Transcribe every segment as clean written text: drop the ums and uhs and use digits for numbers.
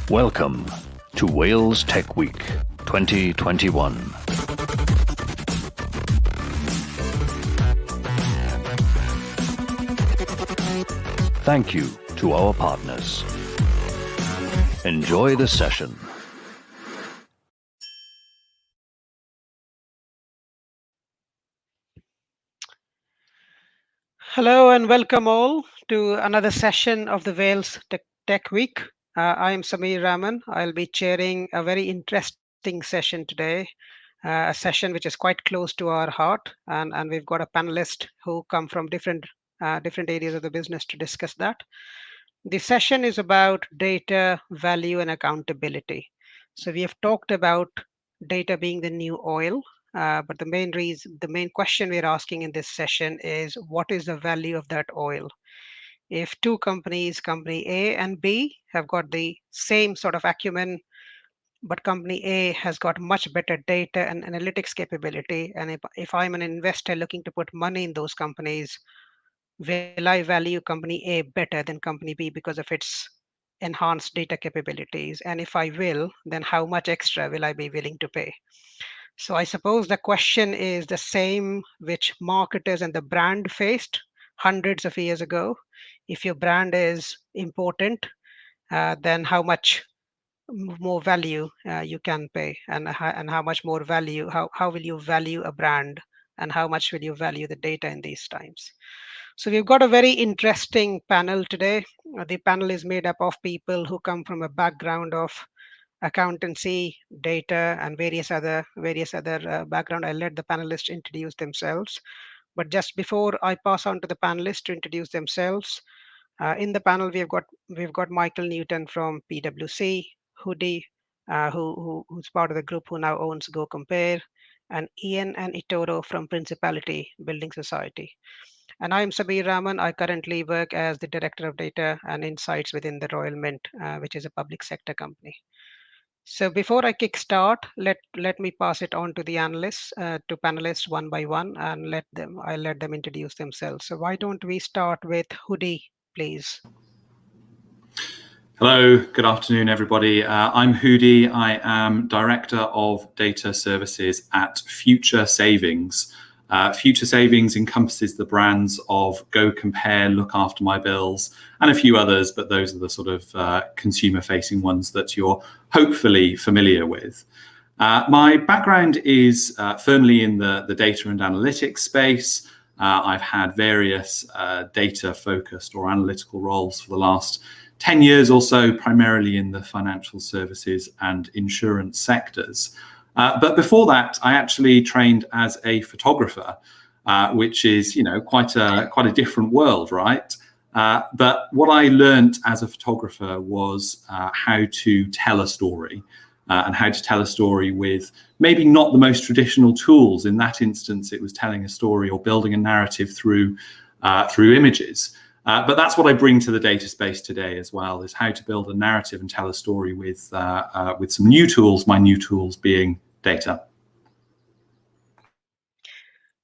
Welcome to Wales Tech Week 2021. Thank you to our partners. Enjoy the session. Hello and welcome all to another session of the Wales Tech Week. I am Rahman. I'll be chairing a very interesting session today, a session which is quite close to our heart, and we've got a panelist who come from different areas of the business to discuss that. The session is about data, value, and accountability. So we have talked about data being the new oil, but the main question we're asking in this session is what is the value of that oil? If two companies, company A and B, have got the same sort of acumen, but company A has got much better data and analytics capability, and if I'm an investor looking to put money in those companies, will I value company A better than company B because of its enhanced data capabilities? And if I will, then how much extra will I be willing to pay? So I suppose the question is the same which marketers and the brand faced hundreds of years ago. If your brand is important, then how much more value you can pay, and how much more value, how will you value a brand, and how much will you value the data in these times? So we've got a very interesting panel today. The panel is made up of people who come from a background of accountancy, data, and various other background. I'll let the panelists introduce themselves. But just before I pass on to the panelists to introduce themselves, in the panel we've got Michael Newton from PwC, Hoodi, who's part of the group who now owns Go Compare, and Ian and Etoro from Principality Building Society. And I'm Rahman. I currently work as the Director of Data and Insights within the Royal Mint, which is a public sector company. So before I kickstart, let me pass it on to the analysts, to panelists one by one, and I'll let them introduce themselves. So why don't we start with Hoodi, please? Hello, good afternoon, everybody. I'm Hoodi. I am Director of Data Services at Future Savings. Future Savings encompasses the brands of Go Compare, Look After My Bills, and a few others, but those are the sort of consumer-facing ones that you're hopefully familiar with. My background is firmly in the data and analytics space. I've had various data-focused or analytical roles for the last 10 years or so, primarily in the financial services and insurance sectors. But before that, I actually trained as a photographer, which is, quite a different world, right? But what I learned as a photographer was how to tell a story, and how to tell a story with maybe not the most traditional tools. In that instance, it was telling a story or building a narrative through images. But that's what I bring to the data space today as well, is how to build a narrative and tell a story with some new tools, my new tools being data.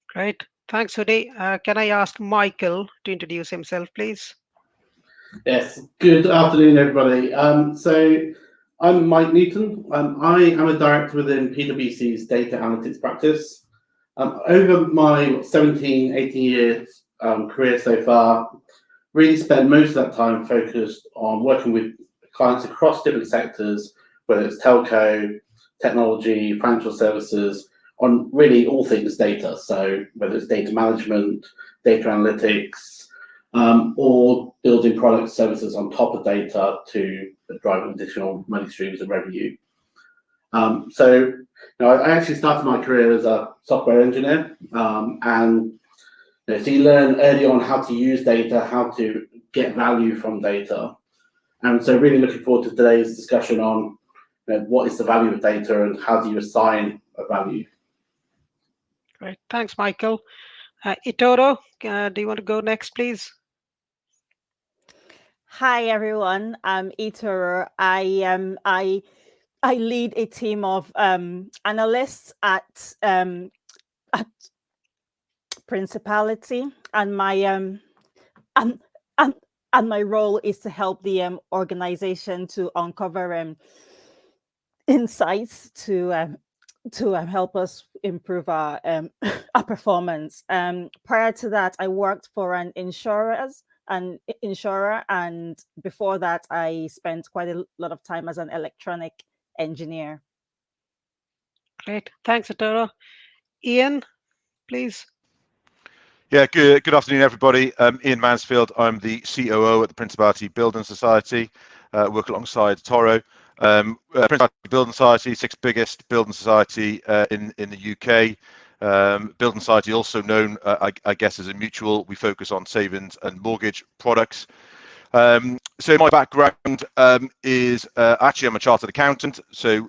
Great. Thanks, Hoodi. Can I ask Michael to introduce himself, please? Yes. Good afternoon, everybody. So I'm Mike Newton. I am a director within PwC's data analytics practice. Over my 17, 18 years career so far, really spend most of that time focused on working with clients across different sectors, whether it's telco, technology, financial services, on really all things data. So whether it's data management, data analytics, or building product services on top of data to drive additional money streams of revenue. So I actually started my career as a software engineer, and so you learn early on how to use data, how to get value from data. And so really looking forward to today's discussion on what is the value of data and how do you assign a value. Great. Thanks, Michael. Etoro, do you want to go next, please? Hi, everyone. I'm Etoro. I lead a team of analysts at Principality, and my my role is to help the organization to uncover insights to help us improve our our performance. Prior to that, I worked for an insurer, and before that, I spent quite a lot of time as an electronic engineer. Great, thanks, Etoro. Ian, please. Yeah, good afternoon, everybody. Ian Mansfield. I'm the COO at the Principality Building Society. Work alongside Etoro. Principality Building Society, sixth biggest building society in the UK. Building Society, also known, I guess, as a mutual. We focus on savings and mortgage products. So my background is actually I'm a chartered accountant, so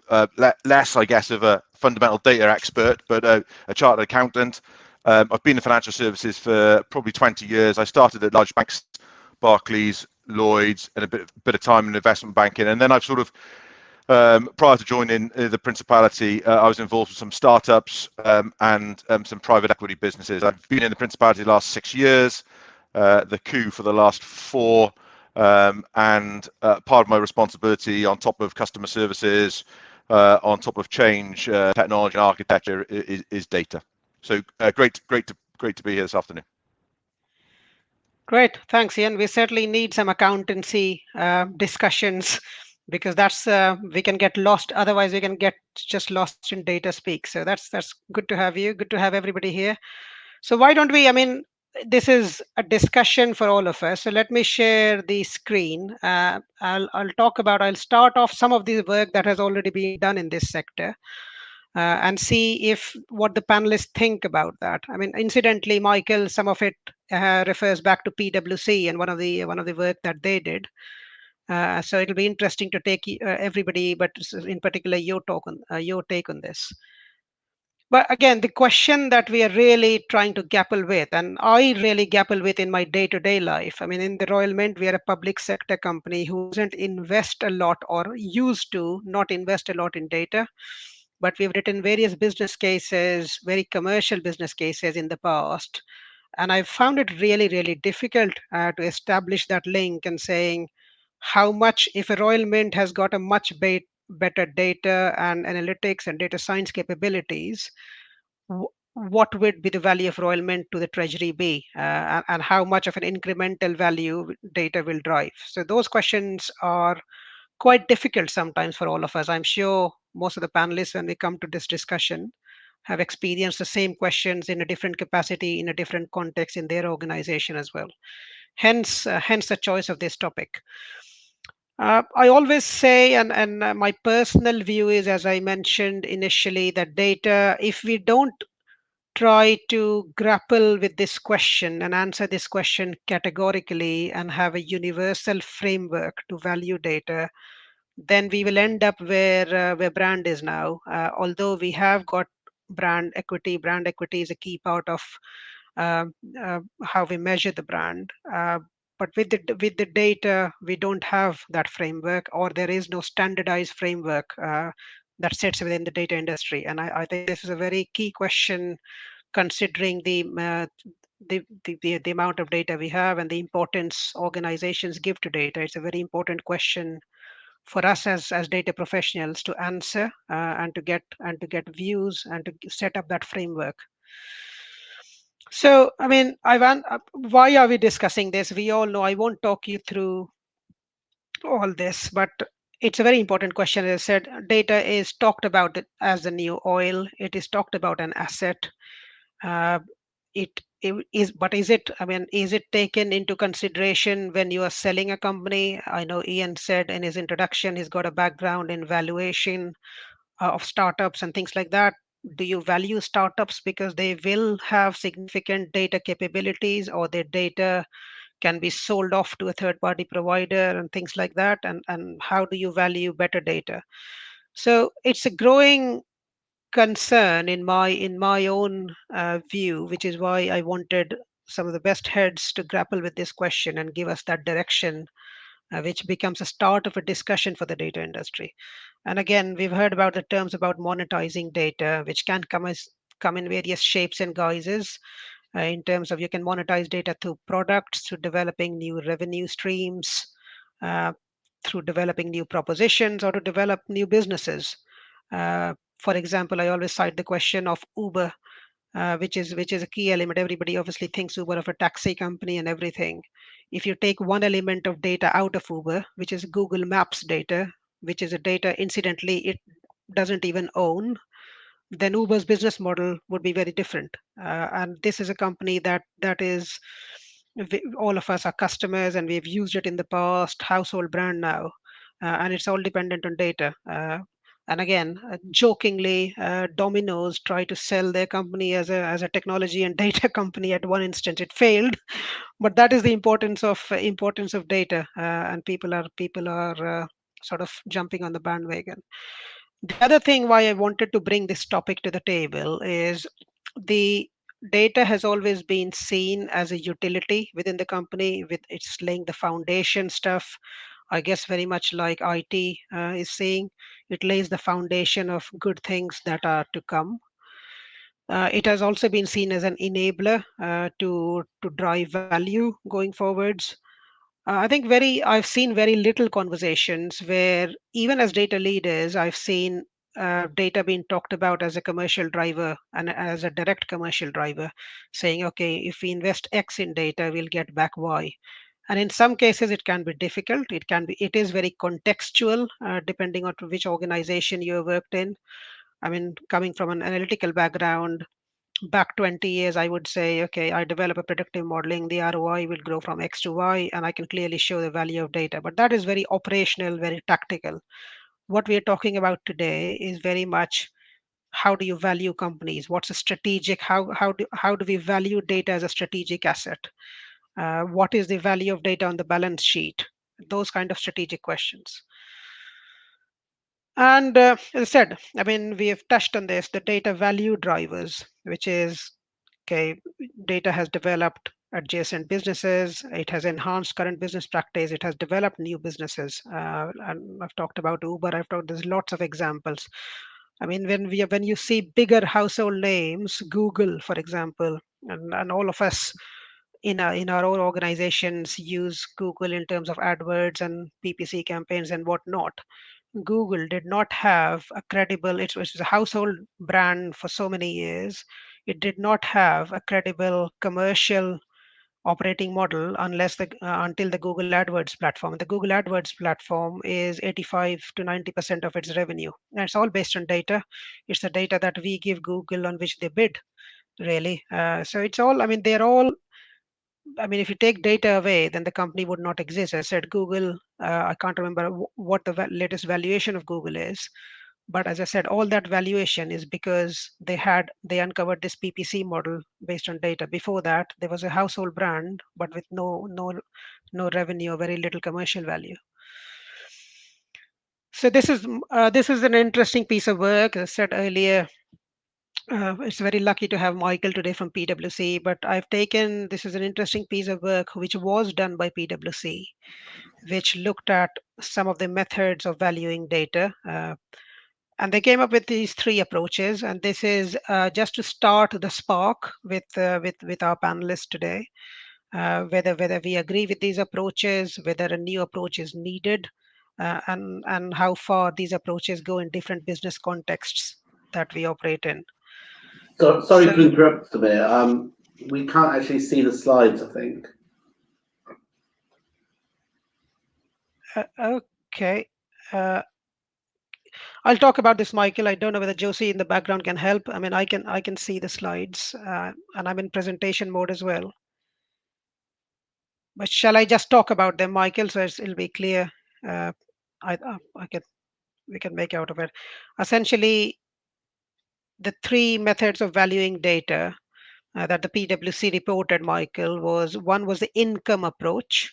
less, I guess, of a fundamental data expert, but a chartered accountant. I've been in financial services for probably 20 years. I started at large banks, Barclays, Lloyds, and a bit of time in investment banking. And then I've sort of, prior to joining the Principality, I was involved with some startups and some private equity businesses. I've been in the Principality the last 6 years, the coup for the last 4, and part of my responsibility on top of customer services, on top of change, technology and architecture is data. So great to be here this afternoon. Great, thanks, Ian. We certainly need some accountancy discussions, because that's we can get lost. Otherwise, we can get just lost in data speak. So that's good to have you. Good to have everybody here. So why don't we? I mean, this is a discussion for all of us. So let me share the screen. I'll start off some of the work that has already been done in this sector. And see if what the panelists think about that. I mean, incidentally, Michael, some of it refers back to PwC and one of the work that they did. So it'll be interesting to take everybody, but in particular your take on this. But again, the question that we are really trying to grapple with, and I really grapple with in my day-to-day life. I mean, in the Royal Mint, we are a public sector company who doesn't invest a lot, or used to not invest a lot in data. But we've written various business cases, very commercial business cases in the past. And I've found it really, really difficult to establish that link and saying how much, if a Royal Mint has got a much better data and analytics and data science capabilities, what would be the value of Royal Mint to the Treasury be, and how much of an incremental value data will drive? So those questions are quite difficult sometimes for all of us. I'm sure most of the panelists, when we come to this discussion, have experienced the same questions in a different capacity, in a different context in their organization as well. Hence the choice of this topic. I always say, and my personal view is, as I mentioned initially, that data, if we don't try to grapple with this question and answer this question categorically and have a universal framework to value data, then we will end up where brand is now. Although we have got brand equity is a key part of how we measure the brand. But with the data, we don't have that framework, or there is no standardized framework that sits within the data industry. And I think this is a very key question, considering the amount of data we have and the importance organizations give to data. It's a very important question for us as data professionals to answer and to get views and to set up that framework. So, I mean, why are we discussing this? We all know, I won't talk you through all this, but it's a very important question. As I said, data is talked about as the new oil. It is talked about an asset. But is it, I mean, is it taken into consideration when you are selling a company? I know Ian said in his introduction, he's got a background in valuation of startups and things like that. Do you value startups because they will have significant data capabilities, or their data can be sold off to a third party provider and things like that? And how do you value better data? So it's a growing concern in my own view, which is why I wanted some of the best heads to grapple with this question and give us that direction, which becomes a start of a discussion for the data industry. And again, we've heard about the terms about monetizing data, which can come in various shapes and guises. in terms of you can monetize data through products, through developing new revenue streams, through developing new propositions, or to develop new businesses. For example, I always cite the question of Uber, which is a key element. Everybody obviously thinks Uber of a taxi company and everything. If you take one element of data out of Uber, which is Google Maps data, which is a data incidentally it doesn't even own, then Uber's business model would be very different. And this is a company that is all of us are customers and we've used it in the past, household brand now, and it's all dependent on data. And again, jokingly, Domino's tried to sell their company as a technology and data company. At one instance, it failed, but that is the importance of data, and people are sort of jumping on the bandwagon. The other thing why I wanted to bring this topic to the table is the data has always been seen as a utility within the company, with it's laying the foundation stuff. I guess very much like IT is saying, it lays the foundation of good things that are to come. It has also been seen as an enabler to drive value going forwards. I've seen very little conversations where, even as data leaders, I've seen data being talked about as a commercial driver and as a direct commercial driver, saying, okay, if we invest X in data, we'll get back Y. And in some cases, it can be difficult. It is very contextual, depending on which organization you have worked in. I mean, coming from an analytical background, back 20 years, I would say, okay, I develop a predictive modeling, the ROI will grow from X to Y, and I can clearly show the value of data. But that is very operational, very tactical. What we are talking about today is very much how do you value companies? What's a strategic? How do we value data as a strategic asset? What is the value of data on the balance sheet? Those kind of strategic questions. And as I said, I mean, we have touched on this, the data value drivers, which is, okay, data has developed adjacent businesses, it has enhanced current business practice, it has developed new businesses. And I've talked about Uber, there's lots of examples. I mean, when you see bigger household names, Google, for example, and all of us in our own organizations use Google in terms of AdWords and PPC campaigns and whatnot. Google did not have a credible, it was a household brand for so many years. It did not have a credible commercial operating model until the Google AdWords platform. The Google AdWords platform is 85 to 90% of its revenue. And it's all based on data. It's the data that we give Google on which they bid, really. So it's all, I mean, if you take data away, then the company would not exist. I said Google, I can't remember what the latest valuation of Google is. But as I said, all that valuation is because they uncovered this PPC model based on data. Before that, there was a household brand, but with no revenue or very little commercial value. So this is an interesting piece of work. As I said earlier, it's very lucky to have Michael today from PwC, but this is an interesting piece of work which was done by PwC, which looked at some of the methods of valuing data. And they came up with these three approaches. And this is just to start the spark with our panelists today, whether we agree with these approaches, whether a new approach is needed, and how far these approaches go in different business contexts that we operate in. So, sorry to interrupt, Samir. We can't actually see the slides, I think. Okay. I'll talk about this, Michael. I don't know whether Josie in the background can help. I mean, I can see the slides, and I'm in presentation mode as well. But shall I just talk about them, Michael, so it'll be clear? We can make out of it. Essentially, the three methods of valuing data that the PwC reported, Michael, one was the income approach,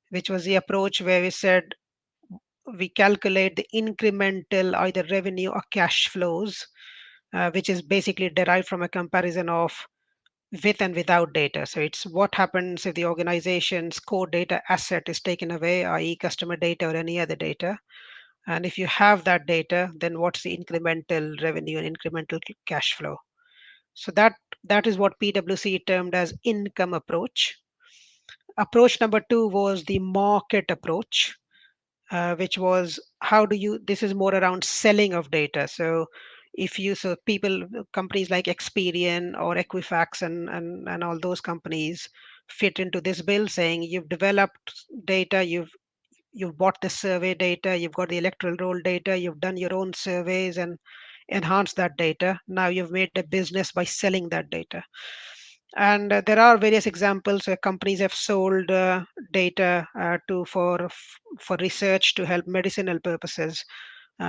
which was the approach where we said we calculate the incremental either revenue or cash flows, which is basically derived from a comparison of with and without data. So it's what happens if the organization's core data asset is taken away, i.e. customer data or any other data. And if you have that data, then what's the incremental revenue and incremental cash flow? So that That is what PwC termed as income approach. Approach number 2 was the market approach, which was this is more around selling of data. So companies like Experian or Equifax and all those companies fit into this bill, saying you've developed data, you've bought the survey data, you've got the electoral roll data, you've done your own surveys and enhanced that data. Now you've made a business by selling that data. And there are various examples where companies have sold data for research to help medicinal purposes.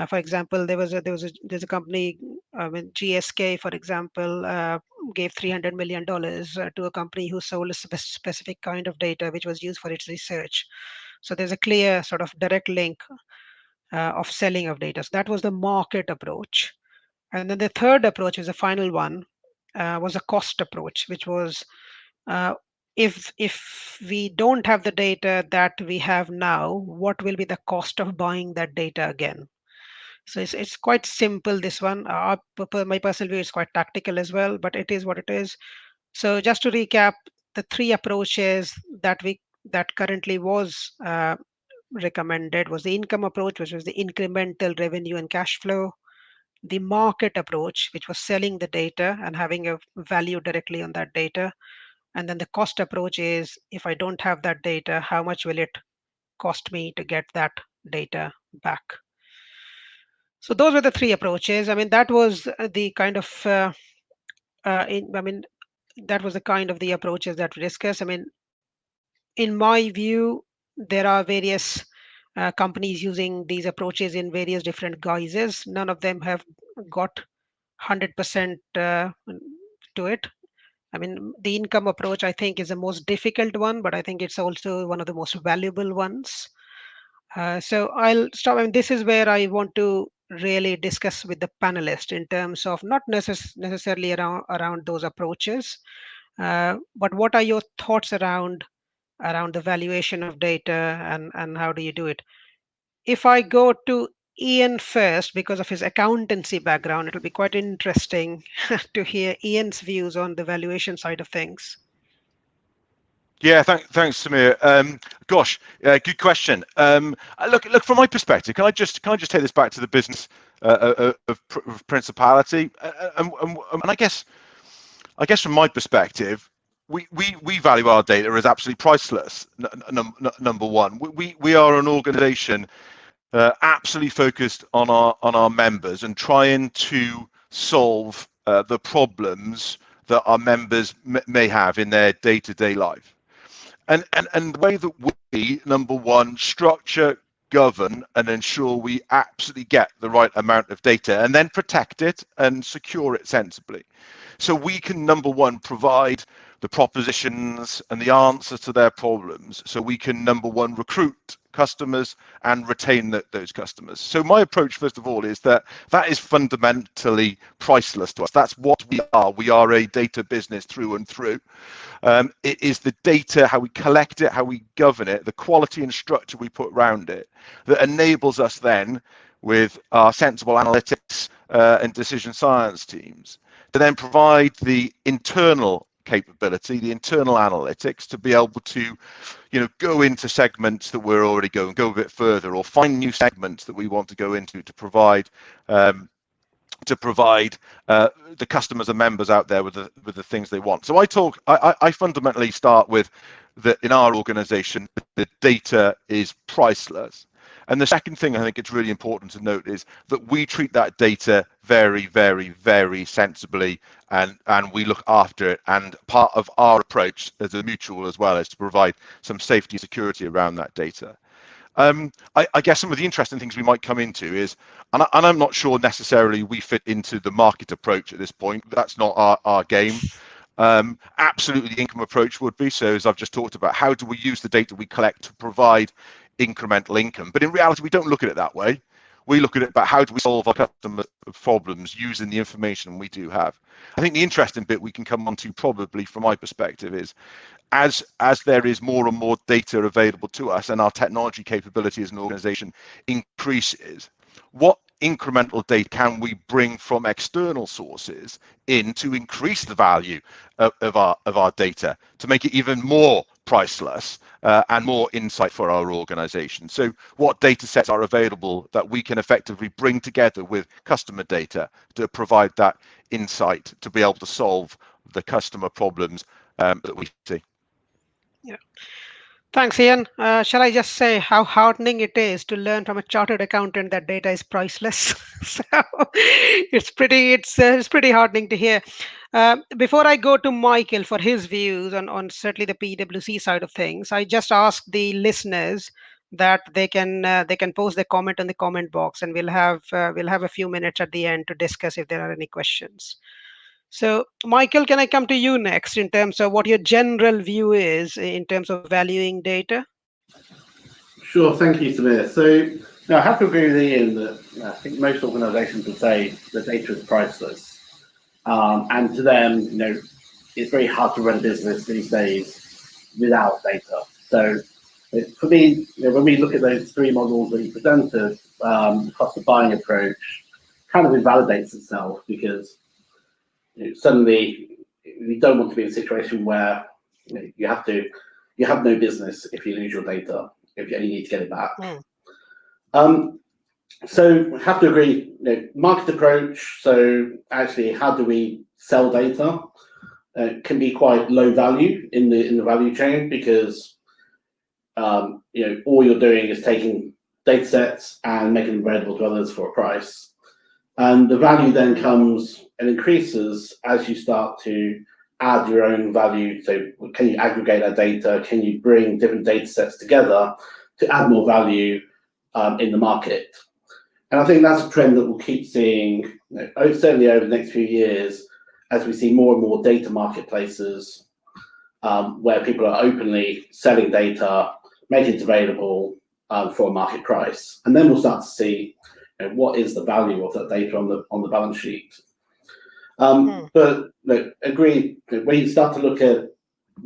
For example, there's a company, GSK, for example, gave $300 million to a company who sold a specific kind of data which was used for its research. So there's a clear sort of direct link of selling of data. So that was the market approach. And then the third approach is the final one, was a cost approach, which was if we don't have the data that we have now, what will be the cost of buying that data again? So it's quite simple, this one. My personal view is quite tactical as well, but it is what it is. So just to recap, the 3 approaches that currently was recommended was the income approach, which was the incremental revenue and cash flow; the market approach, which was selling the data and having a value directly on that data; and then the cost approach is, if I don't have that data, how much will it cost me to get that data back? So those were the 3 approaches. I mean, that was the kind of that was the kind of the approaches that we discussed. I mean, in my view, there are various companies using these approaches in various different guises. None of them have got 100% to it. I mean, the income approach, I think, is the most difficult one, but I think it's also one of the most valuable ones. So I'll stop. I mean, this is where I want to really discuss with the panelists in terms of not necessarily around those approaches, but what are your thoughts around the valuation of data and how do you do it? If I go to Ian first, because of his accountancy background, it'll be quite interesting to hear Ian's views on the valuation side of things. Yeah, thanks, Samir. Good question. Look, from my perspective, can I just take this back to the business of Principality? And I guess from my perspective, we value our data as absolutely priceless. Number one, we are an organisation absolutely focused on our members and trying to solve the problems that our members may have in their day-to-day life. And the way that we, number one, structure, govern, and ensure we absolutely get the right amount of data, and then protect it and secure it sensibly. So we can, number one, provide the propositions and the answers to their problems. So we can, number one, recruit customers and retain those customers. So my approach, first of all, is that is fundamentally priceless to us. That's what we are. We are a data business through and through. It is the data, how we collect it, how we govern it, the quality and structure we put around it, that enables us then, with our sensible analytics and decision science teams, to then provide the internal capability, the internal analytics, to be able to, go into segments that we're already going, go a bit further, or find new segments that we want to go into to provide the customers and members out there with the things they want. So I fundamentally start with that in our organization, the data is priceless. And the second thing I think it's really important to note is that we treat that data very, very, very sensibly, and we look after it. And part of our approach as a mutual as well is to provide some safety and security around that data. I guess some of the interesting things we might come into is, and I'm not sure necessarily we fit into the market approach at this point. That's not our game. Absolutely, the income approach would be. So as I've just talked about, how do we use the data we collect to provide incremental income? But in reality, we don't look at it that way. We look at it about how do we solve our customer problems using the information we do have. I think the interesting bit we can come on to, probably from my perspective, is as there is more and more data available to us and our technology capability as an organization increases, what incremental data can we bring from external sources in to increase the value of our data, to make it even more priceless and more insight for our organization. So what data sets are available that we can effectively bring together with customer data to provide that insight to be able to solve the customer problems that we see. Yeah. Thanks, Ian. Shall I just say how heartening it is to learn from a chartered accountant that data is priceless? So it's pretty heartening to hear. Before I go to Michael for his views on certainly the PwC side of things, I just ask the listeners that they can post their comment in the comment box, and we'll have a few minutes at the end to discuss if there are any questions. So, Michael, can I come to you next in terms of what your general view is in terms of valuing data? Sure, thank you, Samir. So, now I have to agree with Ian that I think most organisations would say that data is priceless, and to them, it's very hard to run a business these days without data. So, for me, when we look at those three models that you presented, the cost of buying approach kind of invalidates itself, because suddenly you don't want to be in a situation where you have no business if you lose your data, if you need to get it back. So I have to agree, market approach. So actually, how do we sell data? Can be quite low value in the value chain, because all you're doing is taking data sets and making them available to others for a price. And the value then comes and increases as you start to add your own value. So can you aggregate that data? Can you bring different data sets together to add more value in the market? And I think that's a trend that we'll keep seeing, certainly over the next few years, as we see more and more data marketplaces where people are openly selling data, making it available for a market price. And then we'll start to see what is the value of that data on the balance sheet. But agree, when you start to look at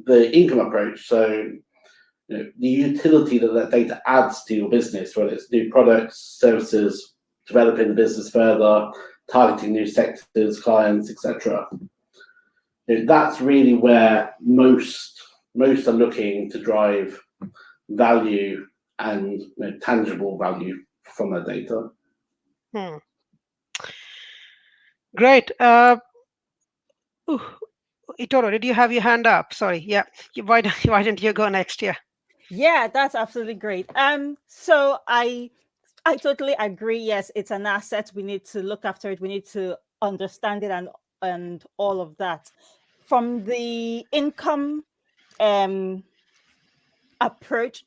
the income approach, so the utility that data adds to your business, whether it's new products, services, developing the business further, targeting new sectors, clients, etc. That's really where most are looking to drive value and tangible value from their data. Great. Etoro, did you have your hand up? Sorry. Yeah. Why don't you go next? Yeah. Yeah, that's absolutely great. So I totally agree. Yes, it's an asset. We need to look after it. We need to understand it and all of that. From the income approach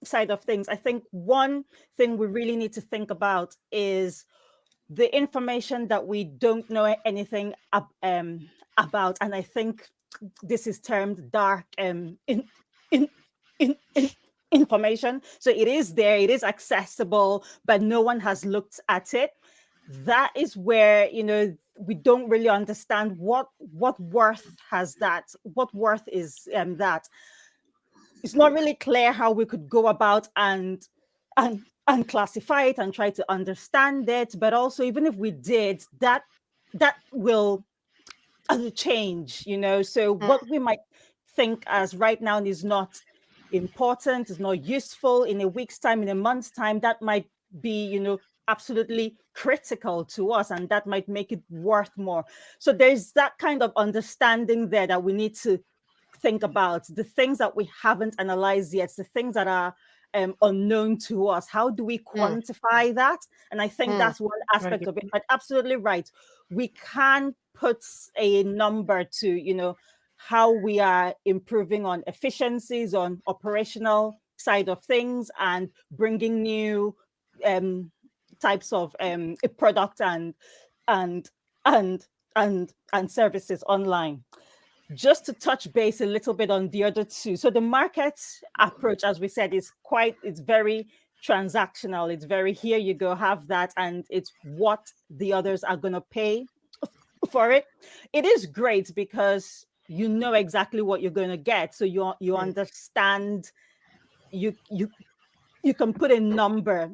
side of things, I think one thing we really need to think about is the information that we don't know anything about, and I think this is termed dark information. So it is there, it is accessible, but no one has looked at it. That is where we don't really understand what worth has that. What worth is that? It's not really clear how we could go about and classify it and try to understand it. But also, even if we did, that will change, So what we might think as right now is not important, is not useful, in a week's time, in a month's time, that might be, absolutely critical to us, and that might make it worth more. So there's that kind of understanding there that we need to think about, the things that we haven't analyzed yet, the things that are unknown to us. How do we quantify that? And I think that's one aspect of it. But absolutely right, we can put a number to how we are improving on efficiencies, on operational side of things, and bringing new types of product and services online. Just to touch base a little bit on the other two. So the market approach, as we said, it's very transactional. It's very, here you go, have that, and it's what the others are going to pay for it. It is great because you know exactly what you're going to get. So you understand, you can put a number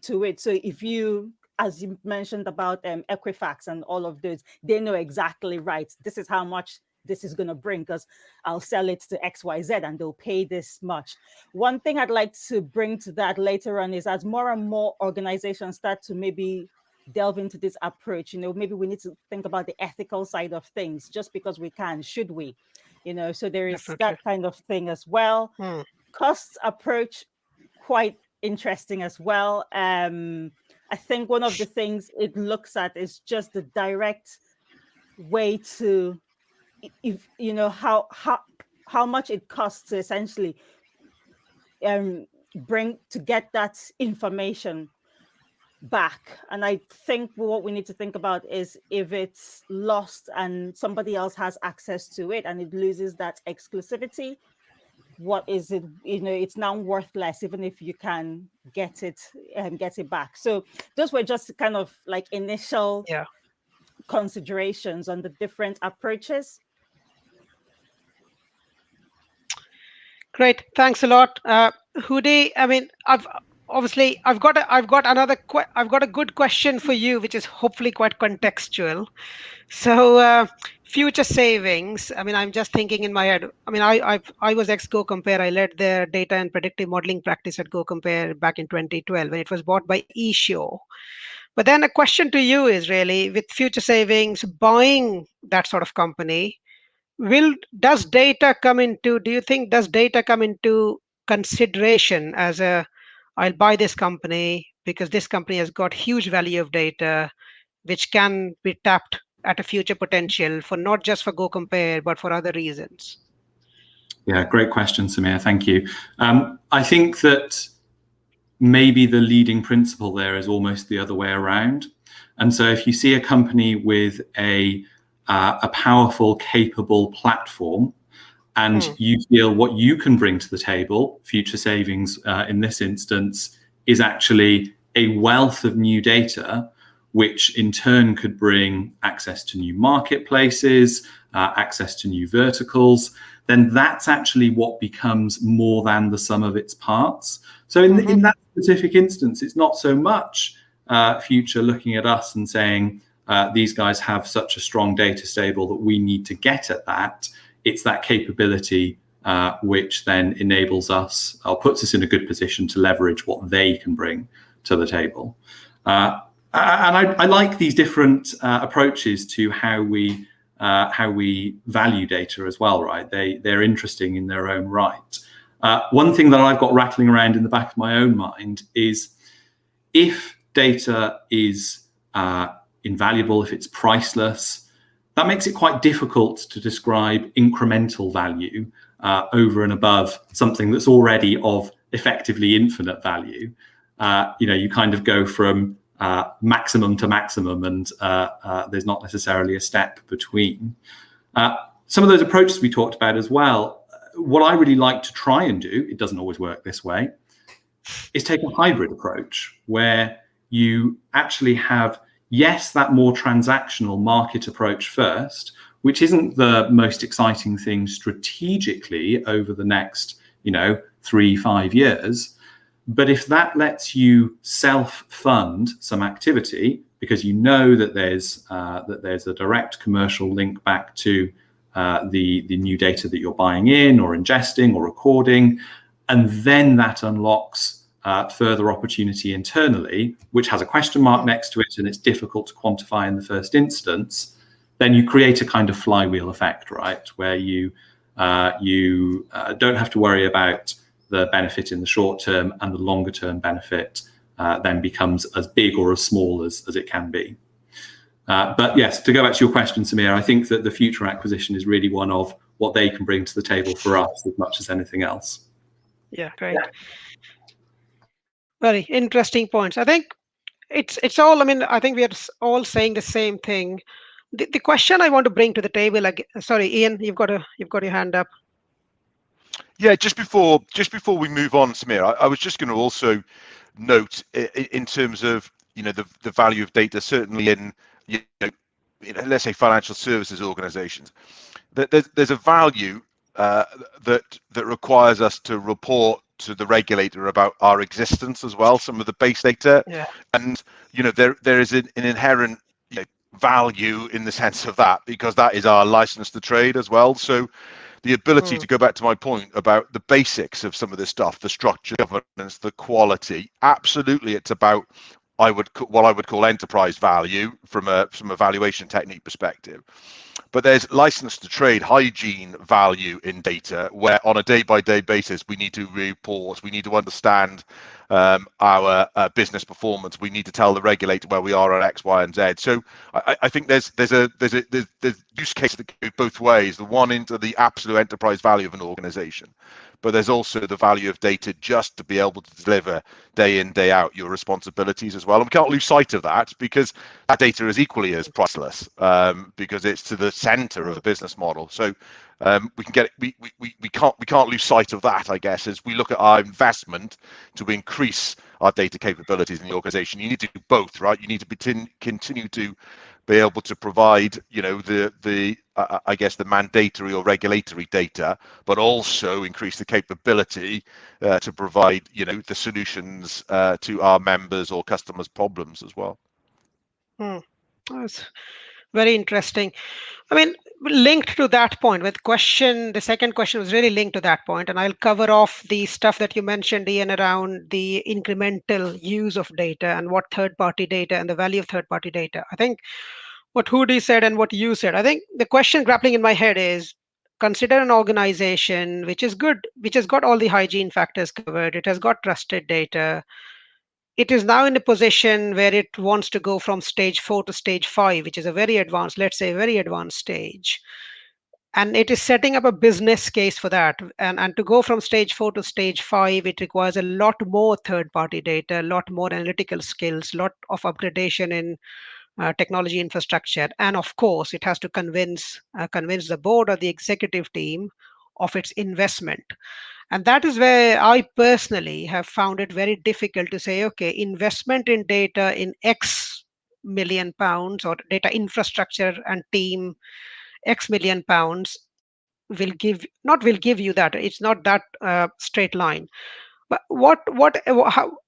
to it. So if you as you mentioned about Equifax and all of those, they know exactly, right, this is how much this is going to bring, because I'll sell it to XYZ and they'll pay this much. One thing I'd like to bring to that later on is, as more and more organizations start to maybe delve into this approach, maybe we need to think about the ethical side of things. Just because we can, should we? So there is that kind of thing as well. Costs approach, quite interesting as well. I think one of the things it looks at is just the direct way to, if how much it costs to essentially get that information back. And I think what we need to think about is, if it's lost and somebody else has access to it and it loses that exclusivity, what is it? It's now worthless, even if you can get it back. So those were just kind of like initial considerations on the different approaches. Great, thanks a lot, Hoodi. I mean, I've got a good question for you, which is hopefully quite contextual. So future savings. I mean, I'm just thinking in my head. I mean, I was ex GoCompare. I led their data and predictive modeling practice at GoCompare back in 2012 when it was bought by eShow. But then a question to you is really, with future savings buying that sort of company, does data come into consideration as I'll buy this company because this company has got huge value of data, which can be tapped at a future potential for not just for GoCompare, but for other reasons? Yeah, great question, Samir. Thank you. I think that maybe the leading principle there is almost the other way around. And so if you see a company with a powerful, capable platform, and you feel what you can bring to the table, future savings in this instance, is actually a wealth of new data, which in turn could bring access to new marketplaces, access to new verticals, then that's actually what becomes more than the sum of its parts. So in that specific instance, it's not so much Future looking at us and saying, these guys have such a strong data stable that we need to get at that. It's that capability which then enables us, or puts us in a good position to leverage what they can bring to the table. And I like these different approaches to how we value data as well, right? They're interesting in their own right. One thing that I've got rattling around in the back of my own mind is, if data is invaluable, if it's priceless, that makes it quite difficult to describe incremental value over and above something that's already of effectively infinite value. You kind of go from maximum to maximum, and there's not necessarily a step between. Some of those approaches we talked about as well, what I really like to try and do, it doesn't always work this way, is take a hybrid approach where you actually have, yes, that more transactional market approach first, which isn't the most exciting thing strategically over the next 3-5 years. But if that lets you self-fund some activity, because you know that there's a direct commercial link back to the new data that you're buying in or ingesting or recording, and then that unlocks further opportunity internally, which has a question mark next to it and it's difficult to quantify in the first instance, then you create a kind of flywheel effect, right? Where you don't have to worry about the benefit in the short term, and the longer term benefit then becomes as big or as small as it can be. But yes, to go back to your question, Samir, I think that the Future acquisition is really one of what they can bring to the table for us as much as anything else. Yeah, great. Yeah. Very interesting points. I think it's all, I mean, I think we are all saying the same thing. The question I want to bring to the table, sorry, Ian, you've got your hand up. Yeah, just before we move on, Samir, I was just going to also note in terms of the value of data, certainly in let's say financial services organizations, that there's a value that requires us to report to the regulator about our existence as well, some of the base data. Yeah. And there is an inherent value in the sense of that, because that is our license to trade as well. So the ability to go back to my point about the basics of some of this stuff, the structure, governance, the quality, absolutely, it's about what I would call enterprise value from a valuation technique perspective. But there's license to trade hygiene value in data, where on a day-by-day basis we need to report, we need to understand our business performance, we need to tell the regulator where we are on X, Y, and Z. So I think there's use cases that go both ways. The one into the absolute enterprise value of an organization, but there's also the value of data just to be able to deliver day in, day out your responsibilities as well. And we can't lose sight of that, because that data is equally as priceless, because it's to the center of the business model. So we can't lose sight of that, I guess, as we look at our investment to increase our data capabilities in the organization. You need to do both, right? You need to continue to be able to provide, I guess, the mandatory or regulatory data, but also increase the capability to provide, the solutions to our members or customers' problems as well. That's very interesting. I mean, linked to that point, the second question was really linked to that point, and I'll cover off the stuff that you mentioned, Ian, around the incremental use of data and what third-party data and the value of third-party data. I think what Hoodi said and what you said, I think the question grappling in my head is, consider an organization which is good, which has got all the hygiene factors covered, it has got trusted data, it is now in a position where it wants to go from stage 4 to stage 5, which is a very advanced, let's say, very advanced stage. And it is setting up a business case for that. And to go from stage 4 to stage 5, it requires a lot more third-party data, a lot more analytical skills, a lot of upgradation in technology infrastructure. And of course, it has to convince the board or the executive team of its investment. And that is where I personally have found it very difficult to say, okay, investment in data in X million pounds, or data infrastructure and team X million pounds will give you that. It's not that straight line. But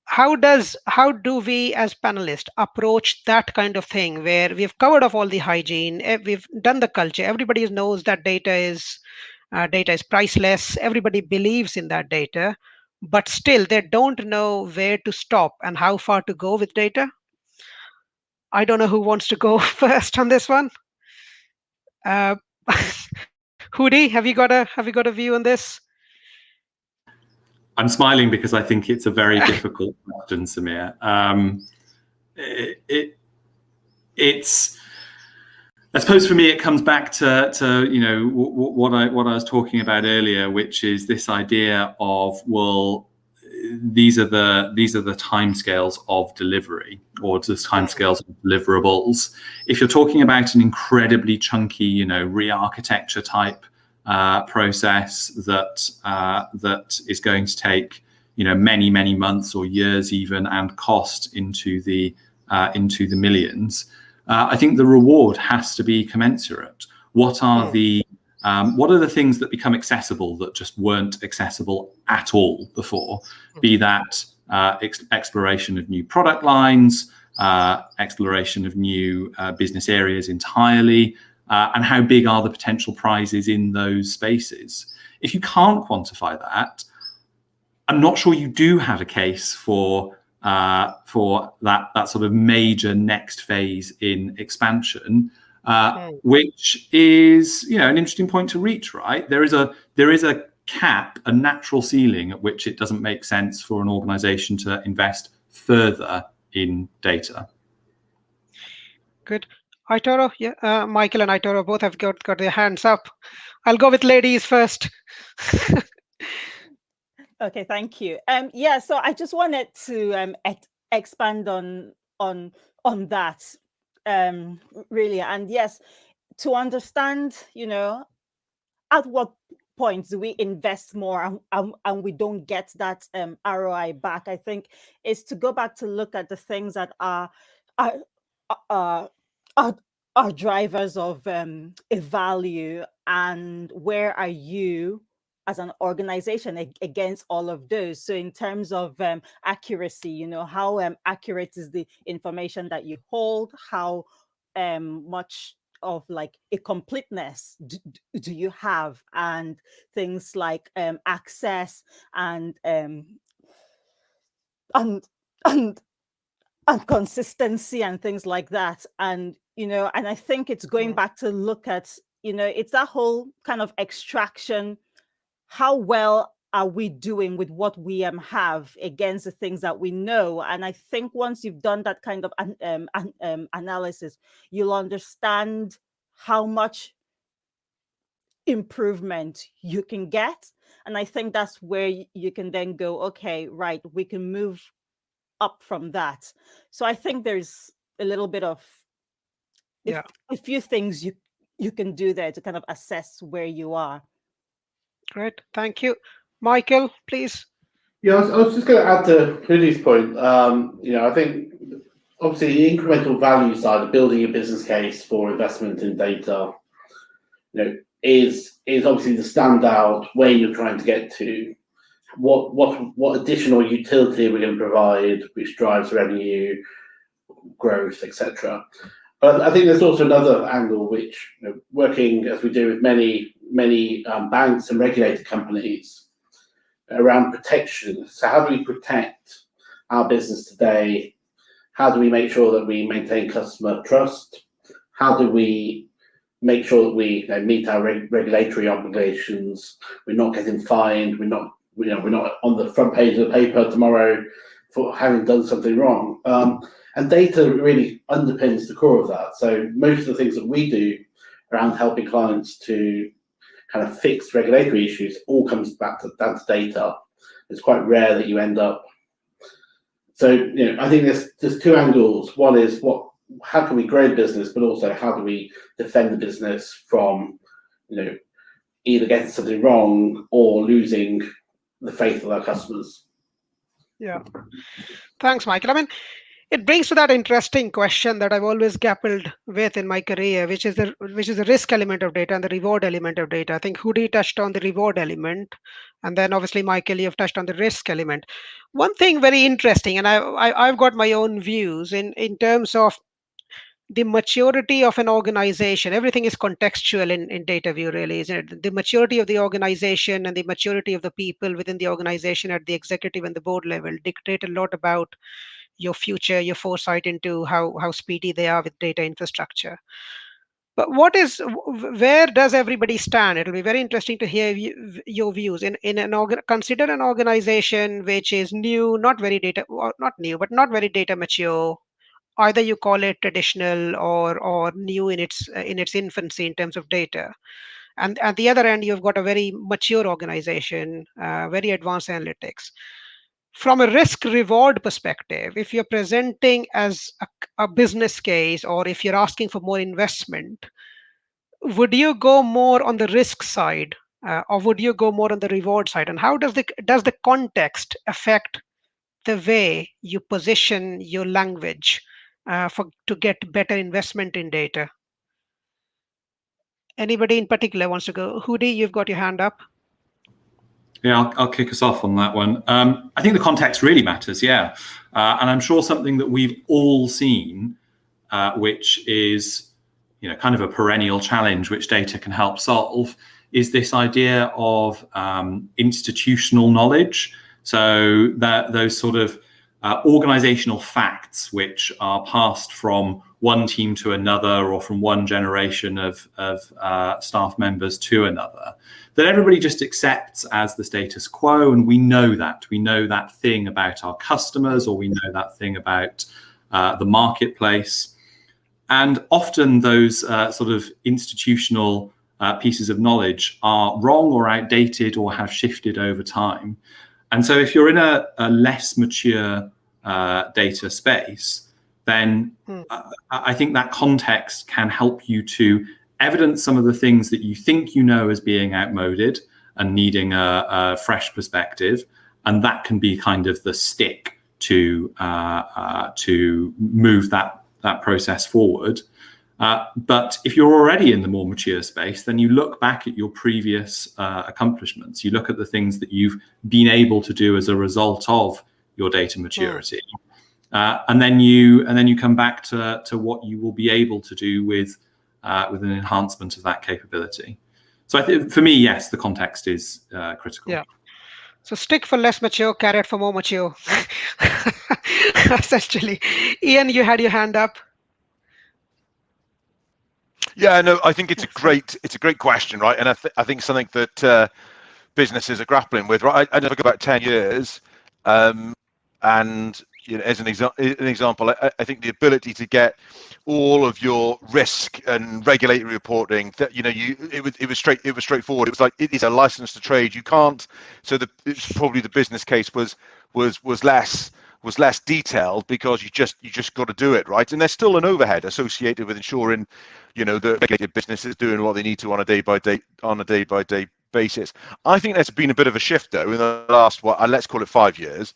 how do we as panelists approach that kind of thing, where we've covered off all the hygiene, we've done the culture, everybody knows that data is priceless, everybody believes in that data, but still they don't know where to stop and how far to go with data? I don't know who wants to go first on this one. Hoodi, have you got a view on this? I'm smiling because I think it's a very difficult question, Samir. It's, I suppose for me, it comes back to what I was talking about earlier, which is this idea of, well, these are the timescales of delivery, or the timescales of deliverables. If you're talking about an incredibly chunky, re-architecture type process that is going to take many months or years even, and cost into the millions, I think the reward has to be commensurate. What are the things that become accessible that just weren't accessible at all before? Be that exploration of new product lines, exploration of new business areas entirely, and how big are the potential prizes in those spaces? If you can't quantify that, I'm not sure you do have a case for that sort of major next phase in expansion, which is an interesting point to reach. Right, there is a cap, a natural ceiling at which it doesn't make sense for an organization to invest further in data. Good. Etoro, yeah, Michael and Etoro both have got their hands up. I'll go with ladies first. Okay, thank you. So I just wanted to expand on that, really. And yes, to understand, at what point do we invest more and we don't get that ROI back, I think is to go back to look at the things that are drivers of a value, and where are you as an organization against all of those. So in terms of accuracy, you know, how accurate is the information that you hold? How much of like a completeness do you have, and things like access and consistency and things like that. And you know, and I think it's going back to look at, you know, it's that whole kind of extraction. How well are we doing with what we have against the things that we know? And I think once you've done that kind of analysis, you'll understand how much improvement you can get. And I think that's where you can then go, okay, right, we can move up from that. So I think there's a little bit of a few things you can do there to kind of assess where you are. Great, thank you. Michael, please. Yeah, I was just going to add to Hoodie's point. You know, I think obviously the incremental value side of building a business case for investment in data, you know, is obviously the standout where you're trying to get to. What additional utility are we going to provide, which drives revenue, growth, etc. But I think there's also another angle, which, you know, working as we do with many banks and regulated companies around protection. So how do we protect our business today? How do we make sure that we maintain customer trust? How do we make sure that we meet our regulatory obligations? We're not getting fined. We're not on the front page of the paper tomorrow for having done something wrong. And data really underpins the core of that. So most of the things that we do around helping clients to kind of fix regulatory issues all comes back down to data. It's quite rare that you end up. So, you know, I think there's two angles. One is how can we grow the business, but also how do we defend the business from, you know, either getting something wrong or losing the faith of our customers. Yeah. Thanks, Michael. I mean, it brings to that interesting question that I've always grappled with in my career, which is the risk element of data and the reward element of data. I think Hoodi touched on the reward element, and then obviously Michael, you've touched on the risk element. One thing very interesting, and I've got my own views in terms of the maturity of an organization. Everything is contextual in data view, really, isn't it? The maturity of the organization and the maturity of the people within the organization at the executive and the board level dictate a lot about your future, your foresight into how speedy they are with data infrastructure. But where does everybody stand? It'll be very interesting to hear your views. Consider an organization which is new, not very data mature. Either you call it traditional or new in its infancy in terms of data. And at the other end, you've got a very mature organization, very advanced analytics. From a risk reward perspective, if you're presenting as a business case, or if you're asking for more investment, would you go more on the risk side, or would you go more on the reward side? And how does the context affect the way you position your language to get better investment in data? Anybody in particular wants to go? Hoodi, you've got your hand up. Yeah, I'll kick us off on that one. I think the context really matters, yeah. And I'm sure something that we've all seen, which is, you know, kind of a perennial challenge which data can help solve, is this idea of institutional knowledge. So that those sort of organizational facts which are passed from one team to another, or from one generation of staff members to another, that everybody just accepts as the status quo. And we know that thing about our customers, or we know that thing about the marketplace. And often those sort of institutional pieces of knowledge are wrong or outdated or have shifted over time. And so if you're in a less mature data space, then I think that context can help you to evidence some of the things that you think you know as being outmoded and needing a fresh perspective. And that can be kind of the stick to move that process forward. But if you're already in the more mature space, then you look back at your previous accomplishments. You look at the things that you've been able to do as a result of your data maturity, and then you come back to what you will be able to do with an enhancement of that capability. So I think for me, yes, the context is critical. Yeah. So stick for less mature, carrot for more mature. Essentially. Ian, you had your hand up. Yeah, no, I think it's a great question, right? And I think something that businesses are grappling with, right? I never go back 10 years, and as an example, I think the ability to get all of your risk and regulatory reporting, that it was straightforward. It was like, it is a license to trade. You can't. So it's probably the business case was less detailed, because you just got to do it, right? And there's still an overhead associated with ensuring, the regulated business is doing what they need to on a day by day basis. I think there's been a bit of a shift though in the last, let's call it 5 years,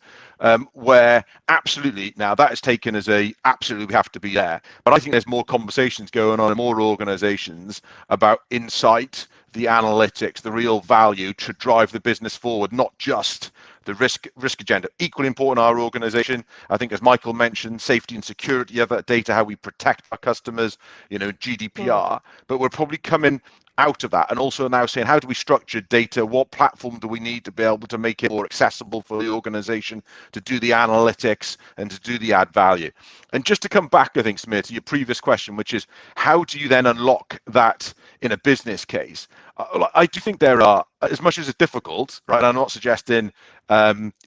where absolutely now that is taken as absolutely we have to be there. But I think there's more conversations going on in more organizations about insight, the analytics, the real value to drive the business forward, not just the risk agenda. Equally important, our organization, I think, as Michael mentioned, safety and security of that data, how we protect our customers, GDPR. But we're probably coming out of that, and also now saying, how do we structure data? What platform do we need to be able to make it more accessible for the organization to do the analytics and to do the add value? And just to come back, I think, Samir, to your previous question, which is, how do you then unlock that in a business case? I do think there are, as much as it's difficult, right? I'm not suggesting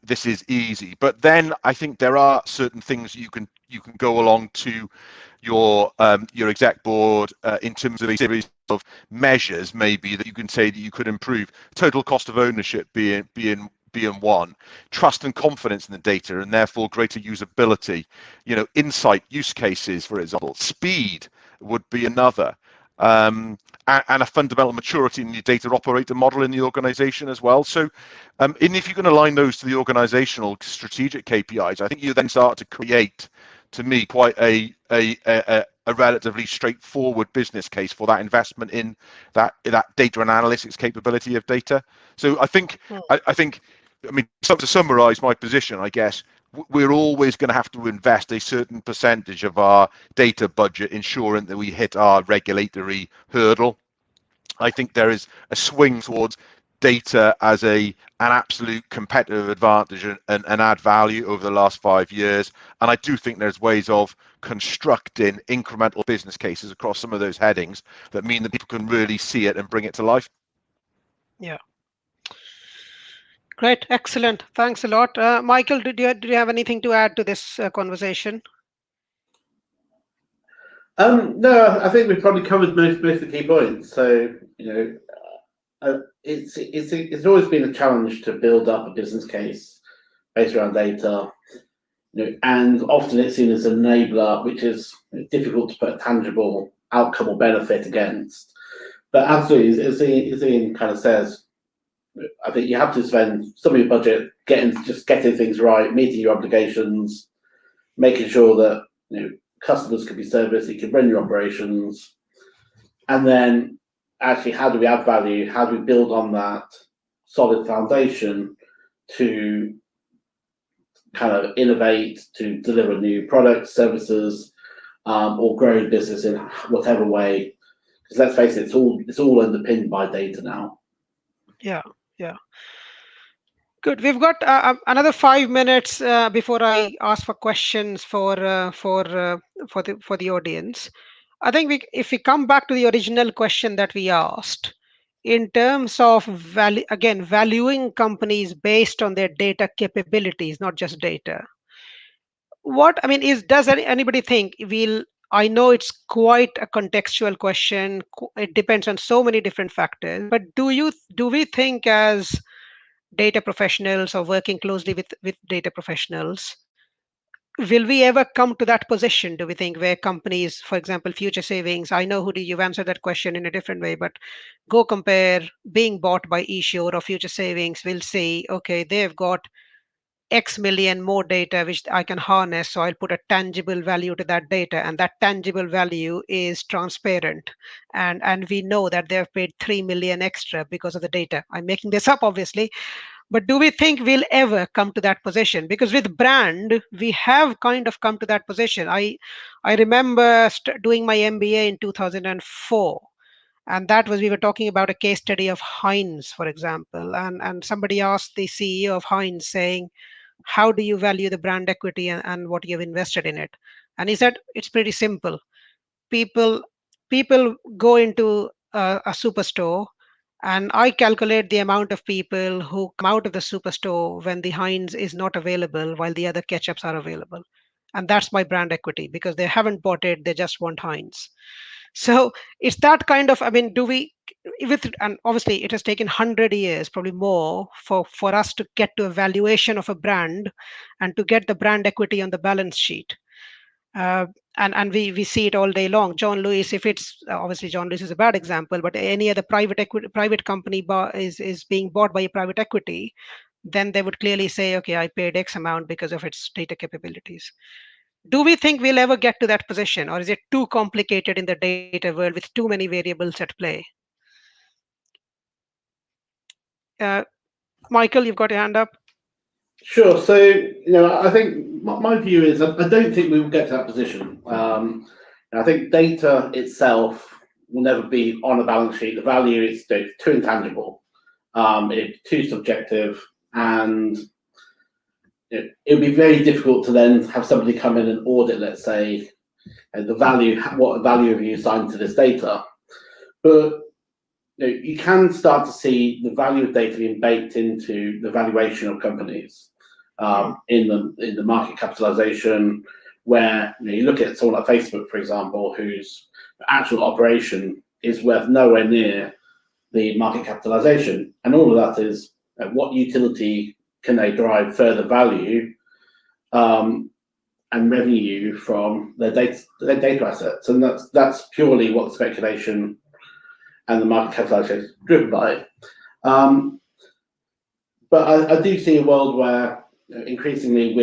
this is easy, but then I think there are certain things you can go along to your exec board in terms of a series of measures, maybe, that you can say that you could improve. Total cost of ownership being one, trust and confidence in the data, and therefore greater usability. Insight use cases, for example, speed would be another. And a fundamental maturity in your data operator model in the organization as well. So, and if you can align those to the organizational strategic KPIs, I think you then start to create, to me, quite a relatively straightforward business case for that investment in that data and analytics capability of data. So I think, to summarize my position, I guess, we're always going to have to invest a certain percentage of our data budget ensuring that we hit our regulatory hurdle. I think there is a swing towards data as an absolute competitive advantage and add value over the last 5 years. And I do think there's ways of constructing incremental business cases across some of those headings that mean that people can really see it and bring it to life. Yeah. Great, excellent. Thanks a lot. Michael, do you have anything to add to this conversation? No, I think we've probably covered most of the key points. So, it's always been a challenge to build up a business case based around data, and often it's seen as an enabler, which is difficult to put a tangible outcome or benefit against. But absolutely, as Ian kind of says, I think you have to spend some of your budget getting things right, meeting your obligations, making sure that customers can be serviced, you can run your operations, and then actually, how do we add value? How do we build on that solid foundation to kind of innovate, to deliver new products, services, or grow the business in whatever way? Because let's face it, it's all underpinned by data now. Yeah. Good. We've got another 5 minutes before I ask for questions for the audience. I think if we come back to the original question that we asked, in terms of valuing companies based on their data capabilities, not just data. Does anybody think I know it's quite a contextual question. It depends on so many different factors. But do we think, as data professionals or working closely with data professionals, will we ever come to that position, do we think, where companies, for example, Future Savings, I know, Hoodi, you've answered that question in a different way, but go compare being bought by eSure or Future Savings, we'll see, okay, they've got X million more data which I can harness. So I'll put a tangible value to that data, and that tangible value is transparent. And we know that they've paid 3 million extra because of the data. I'm making this up, obviously. But do we think we'll ever come to that position? Because with brand, we have kind of come to that position. I remember doing my MBA in 2004. And that was, we were talking about a case study of Heinz, for example. And somebody asked the CEO of Heinz saying, how do you value the brand equity and what you've invested in it? And he said, it's pretty simple. People go into a superstore, and I calculate the amount of people who come out of the superstore when the Heinz is not available while the other ketchups are available. And that's my brand equity, because they haven't bought it, they just want Heinz. So it's that kind of, I mean, do we, and obviously it has taken 100 years, probably more, for us to get to a valuation of a brand and to get the brand equity on the balance sheet. And we see it all day long. John Lewis, if it's obviously John Lewis is a bad example, but any other private company is being bought by a private equity, then they would clearly say, okay, I paid X amount because of its data capabilities. Do we think we'll ever get to that position, or is it too complicated in the data world with too many variables at play? Michael, you've got your hand up. Sure. So, I think my view is I don't think we will get to that position. I think data itself will never be on a balance sheet. The value is too intangible. It's too subjective, and it would be very difficult to then have somebody come in and audit, let's say, the value, what value have you assigned to this data. But you can start to see the value of data being baked into the valuation of companies, in the market capitalization, where you look at someone like Facebook, for example, whose actual operation is worth nowhere near the market capitalization, and all of that is what utility can they derive further value and revenue from their data assets, and that's purely what the speculation and the market capitalization is driven by. But I do see a world where increasingly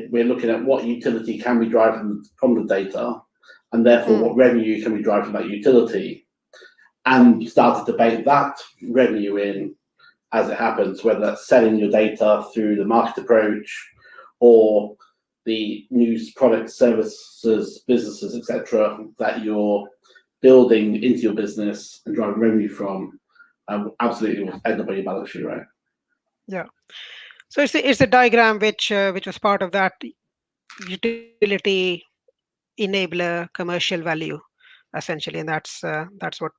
we're looking at what utility can we drive from the data, and therefore what revenue can we drive from that utility, and start to debate that revenue in as it happens, whether that's selling your data through the market approach or the news products, services, businesses, etc., that you're building into your business and driving revenue from. Absolutely will end up on your balance sheet, right? Yeah. So it's the diagram which was part of that utility enabler commercial value, essentially, and that's what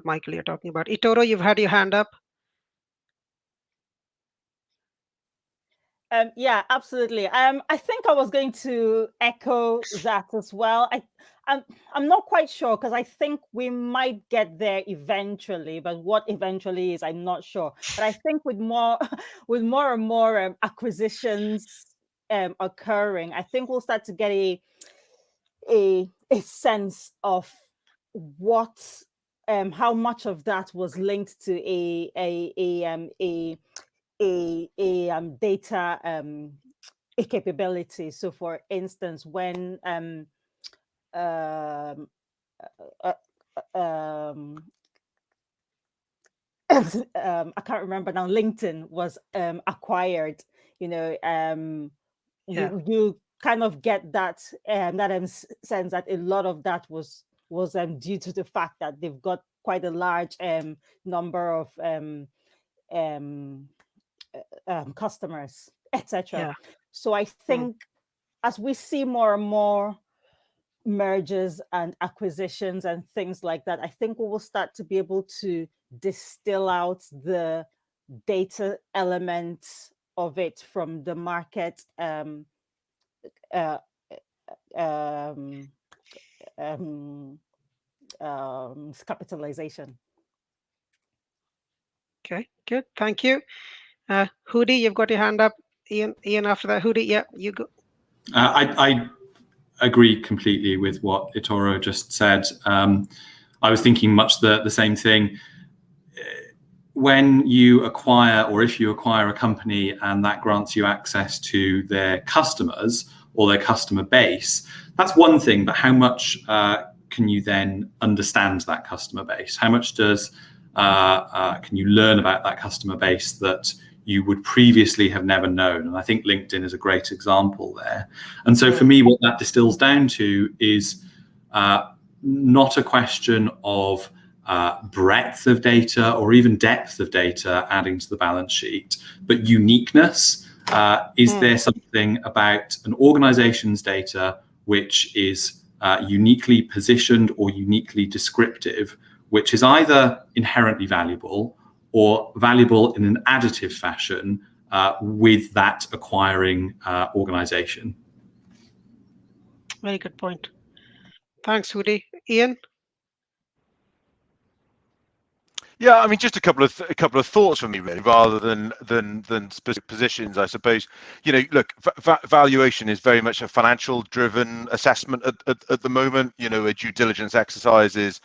Michael, you're talking about. Etoro, you've had your hand up. Yeah, absolutely. I think I was going to echo that as well. I'm not quite sure, because I think we might get there eventually, but what eventually is, I'm not sure. But I think with more and more acquisitions occurring, I think we'll start to get a sense of what how much of that was linked to data a capability. So for instance, when I can't remember now, LinkedIn was acquired, you kind of get that sense that a lot of that was due to the fact that they've got quite a large number of customers, etc. Yeah. So I think as we see more and more mergers and acquisitions and things like that, I think we will start to be able to distill out the data element of it from the market capitalization. Okay, good. Thank you. Hoodi, you've got your hand up. Ian after that. Hoodi, yeah, you go. I agree completely with what Etoro just said. I was thinking much the same thing. when you acquire, or if you acquire a company and that grants you access to their customers or their customer base, that's one thing, but how much can you then understand that customer base? How much can you learn about that customer base that you would previously have never known? And I think LinkedIn is a great example there. And so for me, what that distills down to is not a question of breadth of data or even depth of data adding to the balance sheet, but uniqueness. Is there something about an organization's data which is uniquely positioned or uniquely descriptive, which is either inherently valuable or valuable in an additive fashion with that acquiring organization? Very good point. Thanks, Hoodi. Ian? Yeah, I mean, just a couple of thoughts from me, really, rather than specific positions, I suppose. Look, valuation is very much a financial-driven assessment at the moment. A due diligence exercise is,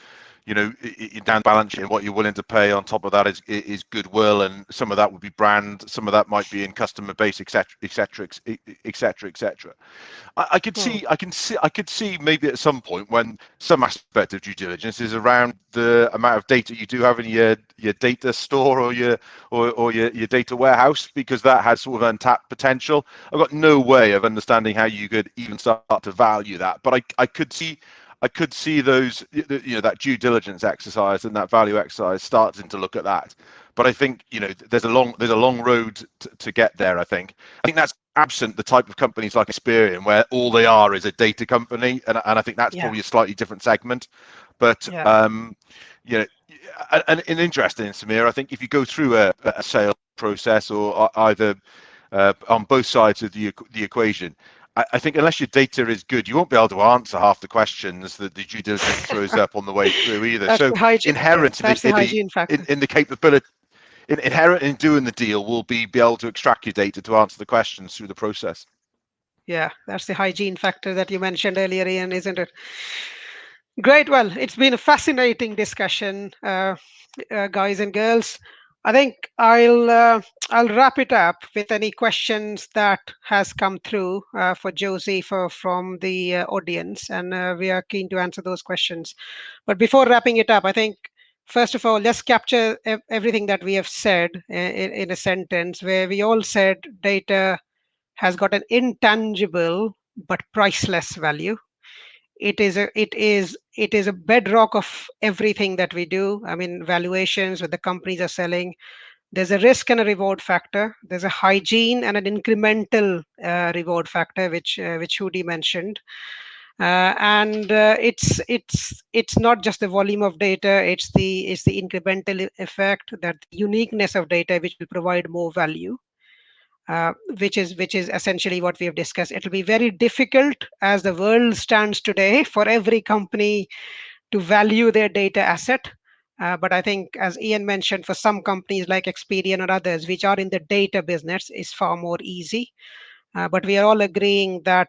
down balance sheet, and what you're willing to pay on top of that is goodwill, and some of that would be brand, some of that might be in customer base, etc., etc., etc., etc. I could see maybe at some point when some aspect of due diligence is around the amount of data you do have in your data store or your data warehouse, because that has sort of untapped potential. I've got no way of understanding how you could even start to value that, but I could see those, that due diligence exercise and that value exercise starting to look at that. But I think, there's a long road to get there. I think that's absent the type of companies like Experian, where all they are is a data company, and I think that's probably a slightly different segment. But and interesting, Samir, I think if you go through a sales process, or either on both sides of the equation, I think unless your data is good, you won't be able to answer half the questions that the due diligence throws up on the way through either. That's so inherent in the capability, inherent in doing the deal will be able to extract your data to answer the questions through the process. Yeah, that's the hygiene factor that you mentioned earlier, Ian, isn't it? Great. Well, it's been a fascinating discussion, guys and girls. I think I'll wrap it up with any questions that has come through for Josie from the audience, and we are keen to answer those questions. But before wrapping it up, I think first of all, let's capture everything that we have said in a sentence, where we all said data has got an intangible but priceless value. It is a bedrock of everything that we do. I mean, valuations, what the companies are selling. There's a risk and a reward factor. There's a hygiene and an incremental reward factor, which Hoodi mentioned. It's not just the volume of data. It's the incremental effect, that uniqueness of data, which will provide more value. Which is essentially what we have discussed. It'll be very difficult, as the world stands today, for every company to value their data asset. But I think, as Ian mentioned, for some companies like Experian or others, which are in the data business, is far more easy. But we are all agreeing that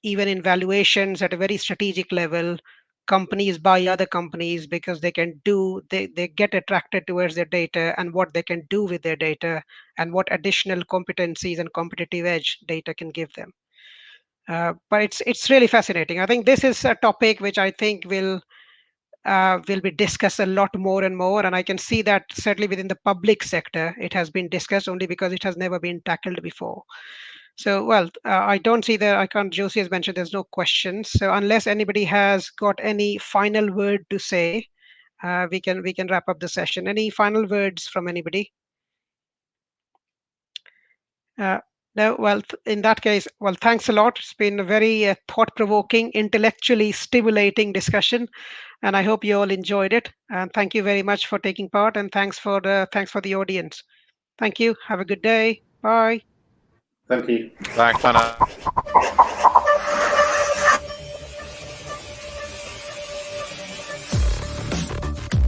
even in valuations at a very strategic level, companies buy other companies because they get attracted towards their data and what they can do with their data and what additional competencies and competitive edge data can give them. But it's really fascinating. I think this is a topic which I think will be discussed a lot more and more, and I can see that certainly within the public sector it has been discussed, only because it has never been tackled before. So, well, I don't see Josie has mentioned there's no questions. So unless anybody has got any final word to say, we can wrap up the session. Any final words from anybody? No. Well, in that case, well, thanks a lot. It's been a very thought-provoking, intellectually stimulating discussion, and I hope you all enjoyed it. And thank you very much for taking part, and thanks for the audience. Thank you. Have a good day. Bye. Thank you. Thanks, Anna.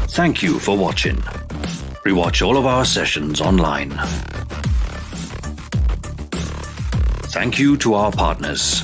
Thank you for watching. Rewatch all of our sessions online. Thank you to our partners.